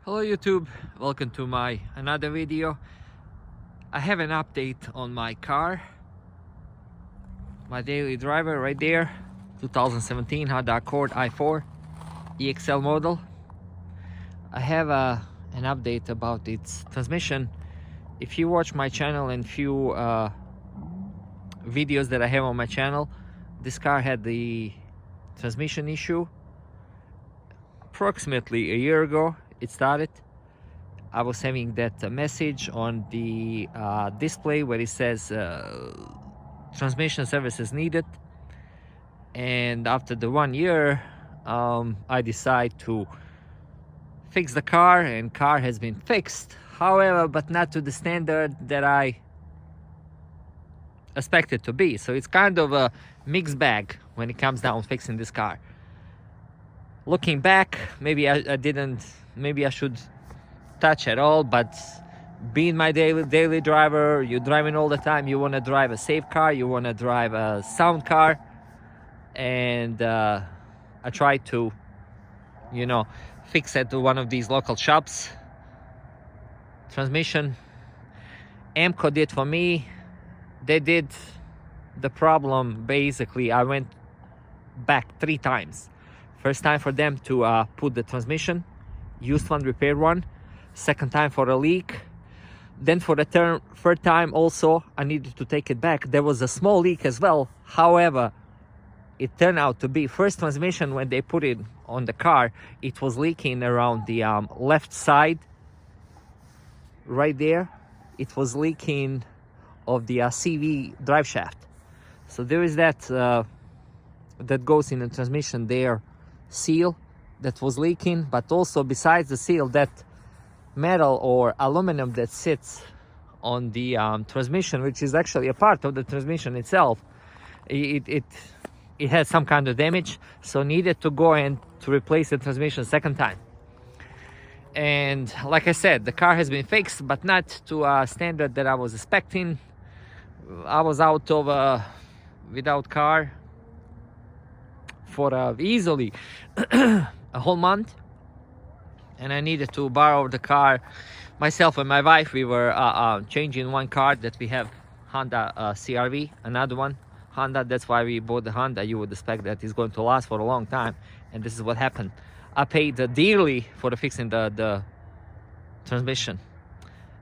Hello YouTube, welcome to my another video. I have an update on my car, my daily driver right there, 2017 Honda Accord i4 EXL model. I have an update about its transmission. If you watch my channel and few videos that I have on my channel, this car had the transmission issue approximately a year ago. It started. I was having that message on the display where it says transmission services needed, and after the 1 year I decided to fix the car, and car has been fixed, however, but not to the standard that I expected to be. So it's kind of a mixed bag when it comes down fixing this car. Looking back, maybe maybe I should touch at all, but being my daily driver, you're driving all the time, you want to drive a safe car, you want to drive a sound car, and I tried to, fix it to one of these local shops. Transmission, AAMCO did for me. They did the problem. Basically, I went back 3 times. First time for them to put the transmission, used one, repaired one. Second time for a leak. Then for the third time also, I needed to take it back. There was a small leak as well. However, it turned out to be first transmission. When they put it on the car, it was leaking around the left side. Right there, it was leaking of the CV drive shaft. So there is that that goes in the transmission there, seal that was leaking, but also besides the seal, that metal or aluminum that sits on the transmission, which is actually a part of the transmission itself, it had some kind of damage, so needed to go and to replace the transmission second time. And like I said, the car has been fixed, but not to a standard that I was expecting. I was out of without car for easily a whole month, and I needed to borrow the car. Myself and my wife, we were changing one car that we have, Honda CRV, another one Honda. That's why we bought the Honda. You would expect that it's going to last for a long time, and this is what happened. I paid dearly for the fixing the transmission,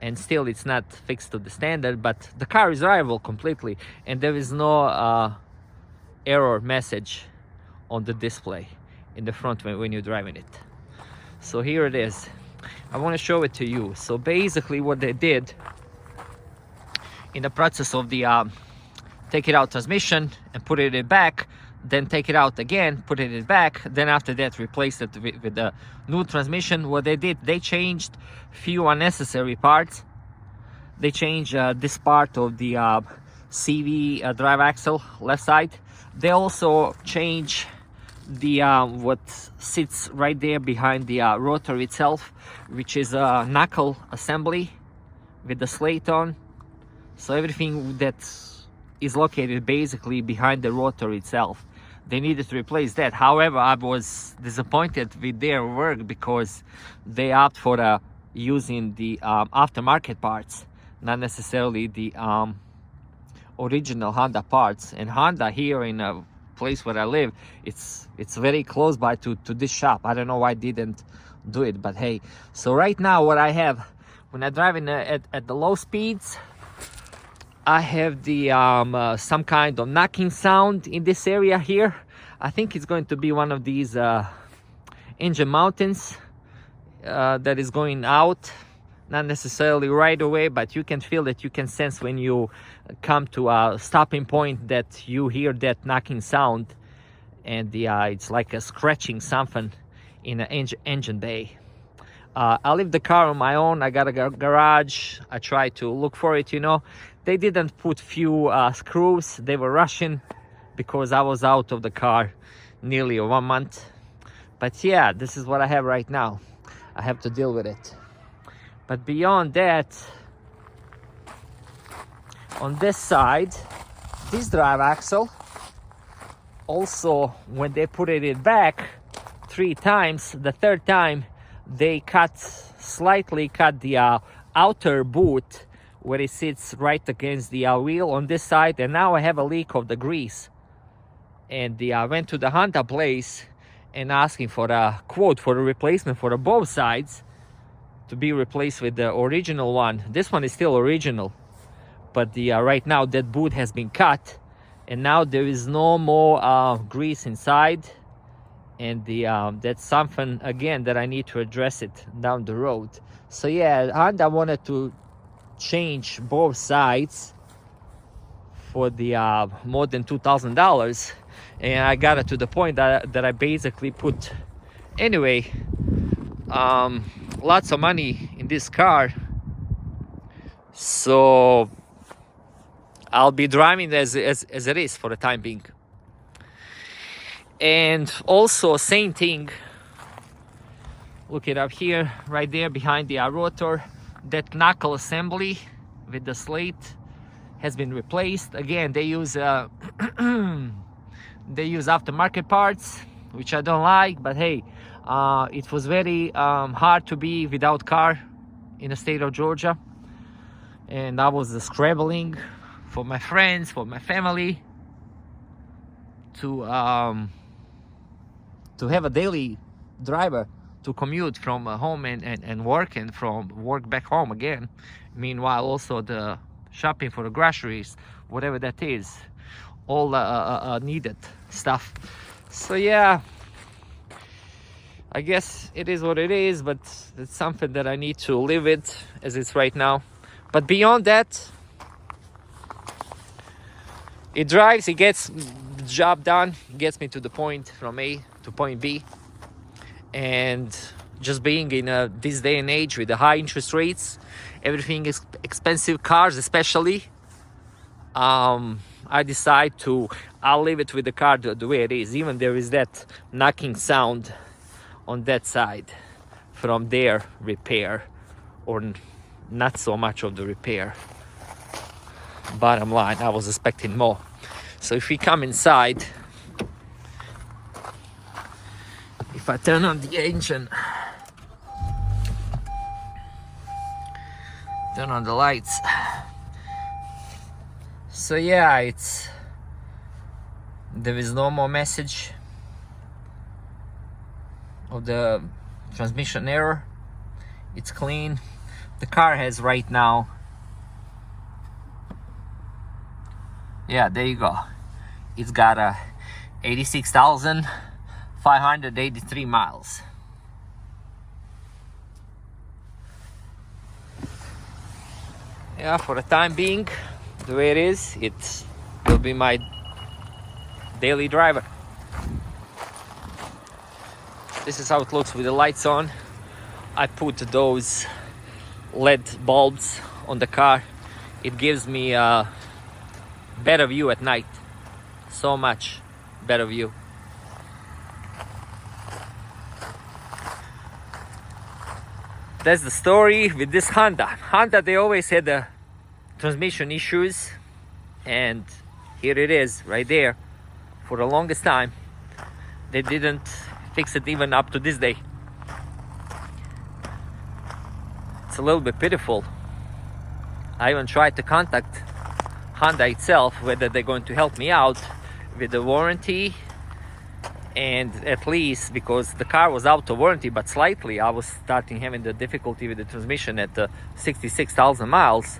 and still it's not fixed to the standard, but the car is drivable completely, and there is no error message on the display in the front when you're driving it. So here it is. I want to show it to you. So basically what they did in the process of the take it out transmission and put it back, then take it out again, put it back, then after that replace it with the new transmission. What they did, they changed few unnecessary parts. They changed this part of the CV drive axle, left side. They also changed the what sits right there behind the rotor itself, which is a knuckle assembly with the slate on. So everything that is located basically behind the rotor itself, they needed to replace that. However, I was disappointed with their work because they opt for using the aftermarket parts, not necessarily the original Honda parts. And Honda here in a place where I live, it's very close by to this shop. I don't know why I didn't do it, but hey. So right now what I have when I'm driving at the low speeds, I have the some kind of knocking sound in this area here. I think it's going to be one of these engine mountains that is going out, not necessarily right away, but you can feel that, you can sense when you come to a stopping point that you hear that knocking sound, and it's like a scratching something in an engine bay. I leave the car on my own. I got a garage. I try to look for it. They didn't put few screws. They were rushing because I was out of the car nearly 1 month. But yeah, this is what I have right now. I have to deal with it. But beyond that, on this side, this drive axle, also when they put it back 3 times, the third time they slightly cut the outer boot where it sits right against the wheel on this side, and now I have a leak of the grease. And I went to the Honda place and asking for a quote for a replacement for both sides to be replaced with the original one. This one is still original, but right now that boot has been cut, and now there is no more grease inside, and that's something again that I need to address it down the road. So yeah, Honda wanted to change both sides for the more than $2,000, and I got it to the point that I basically put anyway lots of money in this car, so I'll be driving as it is for the time being. And also same thing, look it up here, right there behind the rotor, that knuckle assembly with the slate has been replaced. Again, they use they use aftermarket parts, which I don't like, but hey, it was very hard to be without car in the state of Georgia, and I was scrambling for my friends, for my family, to have a daily driver to commute from home and work, and from work back home again. Meanwhile, also the shopping for the groceries, whatever that is, all needed stuff. So yeah, I guess it is what it is, but it's something that I need to live with as it's right now. But beyond that, it drives, it gets the job done, gets me to the point from A to point B. And just being in this day and age with the high interest rates, everything is expensive, cars especially, I decide I'll leave it with the car the way it is. Even there is that knocking sound on that side from their repair, or not so much of the repair. Bottom line, I was expecting more. So if we come inside, if I turn on the engine, turn on the lights, so yeah, there is no more message of the transmission error. It's clean. The car has right now, yeah, there you go, it's got 86,583 miles. Yeah, for the time being, the way it is, it will be my daily driver. This is how it looks with the lights on. I put those LED bulbs on the car. It gives me a better view at night. So much better view. That's the story with this Honda. They always had the transmission issues, and here it is right there. For the longest time, they didn't fix it even up to this day. It's a little bit pitiful. I even tried to contact Honda itself, whether they're going to help me out with the warranty, and at least, because the car was out of warranty, but slightly, I was starting having the difficulty with the transmission at 66,000 miles,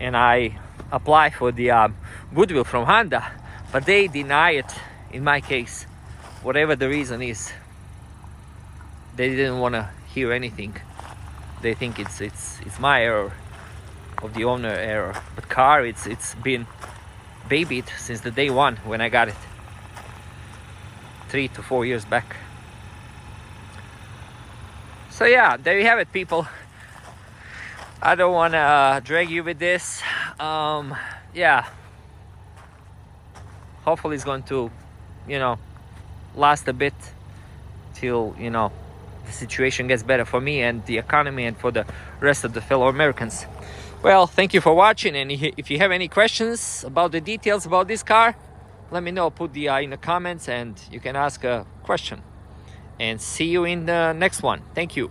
and I applied for the goodwill from Honda, but they deny it in my case, whatever the reason is. They didn't want to hear anything. They think it's my error, of the owner error. But car, it's been babied since the day one when I got it 3 to 4 years back. So yeah, there you have it, people. I don't want to drag you with this. Yeah, hopefully it's going to, last a bit till, the situation gets better for me and the economy and for the rest of the fellow Americans. Well, thank you for watching, and if you have any questions about the details about this car, let me know. Put the in the comments, and you can ask a question. And see you in the next one. Thank you.